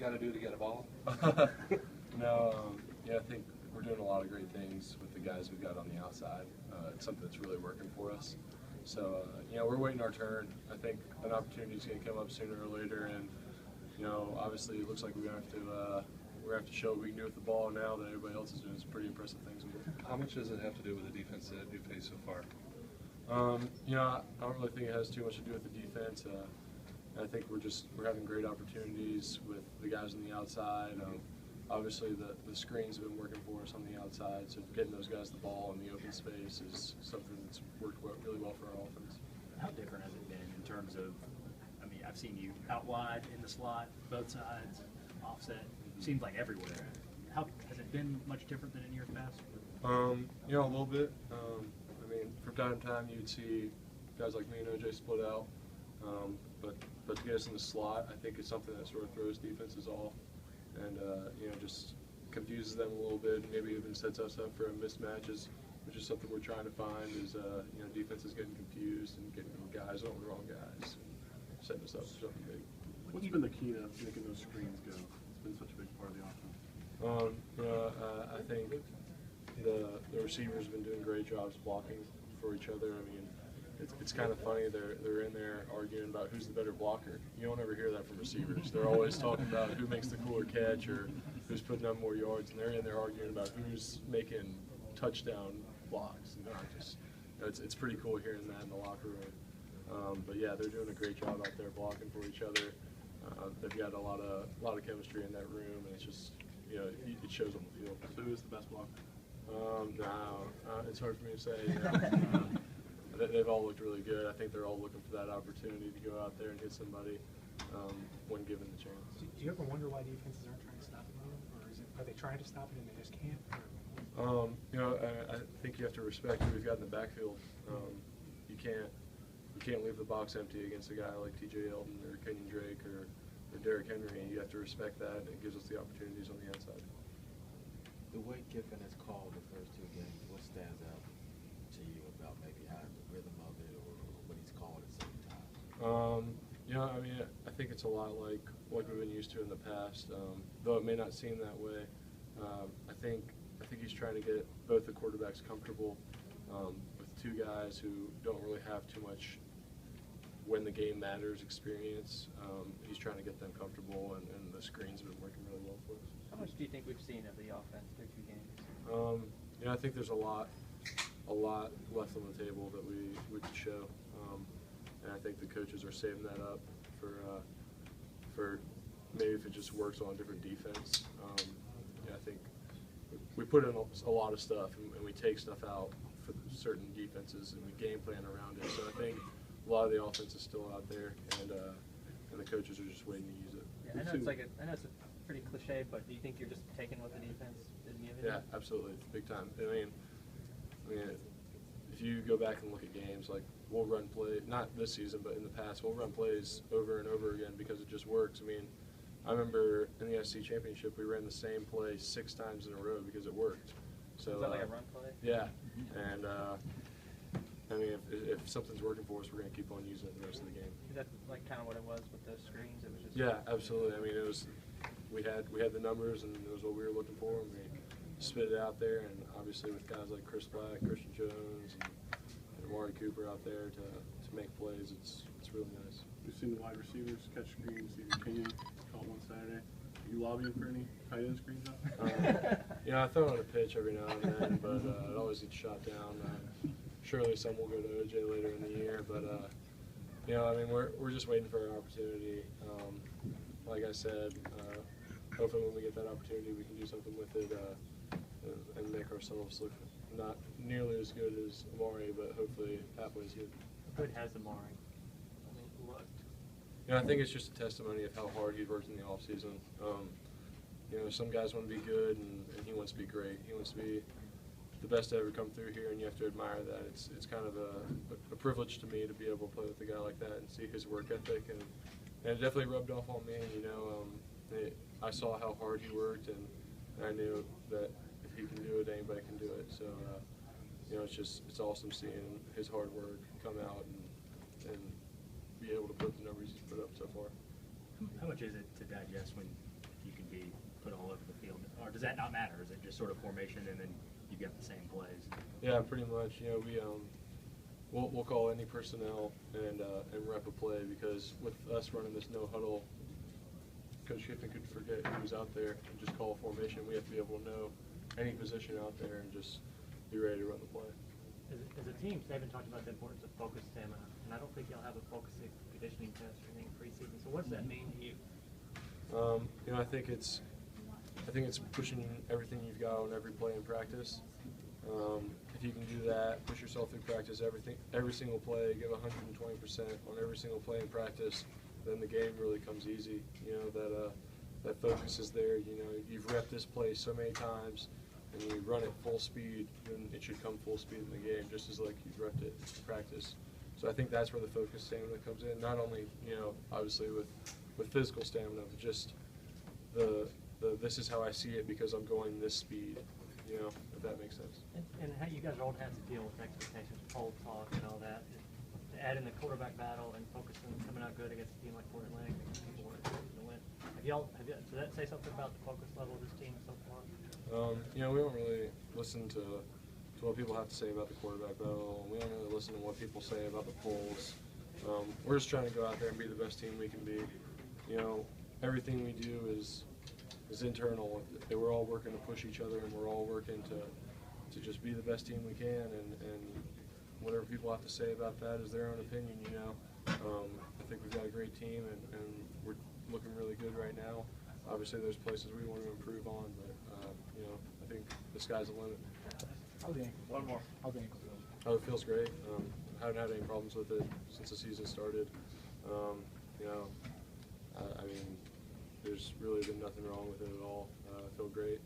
got to do to get a ball? No, yeah, I think we're doing a lot of great things with the guys we've got on the outside. It's something that's really working for us. So, we're waiting our turn. I think an opportunity is going to come up sooner or later, and obviously it looks like we're going to have to show what we can do with the ball now that everybody else is doing some pretty impressive things with it. How much does it have to do with the defense that you faced so far? I don't really think it has too much to do with the defense. I think we're having great opportunities with the guys on the outside. Obviously, the screens have been working for us on the outside, so getting those guys the ball in the open space is something that's worked really well for our offense. How different has it been in terms of, I've seen you out wide, in the slot, both sides, offset, seems like everywhere. How has it been much different than in years past? A little bit. From time to time you'd see guys like me and OJ split out, but to get us in the slot, I think it's something that sort of throws defenses off and just confuses them a little bit, and maybe even sets us up for mismatches, which is something we're trying to find. Is defenses getting confused and getting guys on the wrong guys, and setting us up for something big. What's been the key to making those screens go? It's been such a big part of the offense. I think the receivers have been doing great jobs blocking for each other. It's kind of funny. They're in there arguing about who's the better blocker. You don't ever hear that from receivers. They're always talking about who makes the cooler catch or who's putting up more yards, and they're in there arguing about who's making touchdown blocks. It's pretty cool hearing that in the locker room. But yeah, they're doing a great job out there blocking for each other. They've got a lot of chemistry in that room, and it's just it shows on the field. So who's the best blocker? It's hard for me to say. They've all looked really good. I think they're all looking for that opportunity to go out there and hit somebody when given the chance. Do you ever wonder why defenses aren't trying to stop it, or are they trying to stop it and they just can't? I think you have to respect who we've got in the backfield. You can't leave the box empty against a guy like T.J. Elton or Kenyon Drake or Derrick Henry. You have to respect that, and it gives us the opportunities on the outside. The way Kiffin has called the first two games, what stands out to you about maybe how the rhythm of it or what he's called at certain times? I think it's a lot like what we've been used to in the past. Though it may not seem that way, I think he's trying to get both the quarterbacks comfortable with two guys who don't really have too much when the game matters experience. He's trying to get them comfortable, and the screens have been working really well for us. How much do you think we've seen of the offense through 2 games? I think there's a lot left on the table that we could show, and I think the coaches are saving that up for maybe if it just works on a different defense. I think we put in a lot of stuff, and we take stuff out for certain defenses, and we game plan around it. So I think a lot of the offense is still out there, and the coaches are just waiting to use it. Yeah, I know it's a pretty cliche, but do you think you're just taking what the defense is giving? Yeah, absolutely, big time. If you go back and look at games, like we'll run play, not this season, but in the past, we'll run plays over and over again because it just works. I remember in the SC Championship, we ran the same play 6 times in a row because it worked. So is that like a run play? Yeah, and if something's working for us, we're going to keep on using it the rest of the game. Is that like kind of what it was with those screens? It was just absolutely. It was we had the numbers, and it was what we were looking for, and we spit it out there. And obviously with guys like Chris Black, Christian Jones, and Amari Cooper out there to make plays, it's really nice. We've seen the wide receivers catch screens. Even Kenyon caught one Saturday. Are you lobbying for any tight end screens out? I throw it on a pitch every now and then, but it always gets shot down. Surely some will go to OJ later in the year, but we're just waiting for an opportunity. Like I said, hopefully when we get that opportunity, we can do something with it and make ourselves look not nearly as good as Amari, but hopefully halfway as good. How good has Amari looked? I think it's just a testimony of how hard he's worked in the offseason. Some guys want to be good, and he wants to be great. He wants to be the best to ever come through here, and you have to admire that. It's kind of a privilege to me to be able to play with a guy like that and see his work ethic, and it definitely rubbed off on me. I saw how hard he worked, and I knew that if he can do it, anybody can do it. So it's awesome seeing his hard work come out and be able to put the numbers he's put up so far. How much is it to digest when does that not matter? Is it just sort of formation and then you get the same plays? Yeah, pretty much. You know, we'll call any personnel and rep a play, because with us running this no huddle, Coach Kiffin could forget who was out there and just call a formation. We have to be able to know any position out there and just be ready to run the play. As a team, Saban talked about the importance of focus stamina, and I don't think y'all have a focus conditioning test or anything preseason. So what does that mean to you? You know, I think it's pushing everything you've got on every play in practice. If you can do that, push yourself through practice, every single play, give 120% on every single play in practice, then the game really comes easy. You know, that focus is there. You know, you've repped this play so many times, and you run it full speed, then it should come full speed in the game, just as like you've repped it in practice. So I think that's where the focus stamina comes in. Not only, you know, obviously with physical stamina, but just the this is how I see it because I'm going this speed. You know, if that makes sense. And how you guys are old hats to deal with expectations, cold talk, and all that. To add in the quarterback battle and focusing, coming out good against a team like Fort Atlantic, people were expecting to win. Does that say something about the focus level of this team so far? You know, we don't really listen to what people have to say about the quarterback battle. We don't really listen to what people say about the polls. We're just trying to go out there and be the best team we can be. You know, everything we do is internal. We're all working to push each other, and we're all working to just be the best team we can. And whatever people have to say about that is their own opinion. You know, I think we've got a great team, and we're looking really good right now. Obviously, there's places we want to improve on, but you know, I think the sky's the limit. How's the ankle? One more. How's the ankle feel? Oh, it feels great. Haven't had any problems with it since the season started. You know, I mean, there's really been nothing wrong with it at all. I feel great.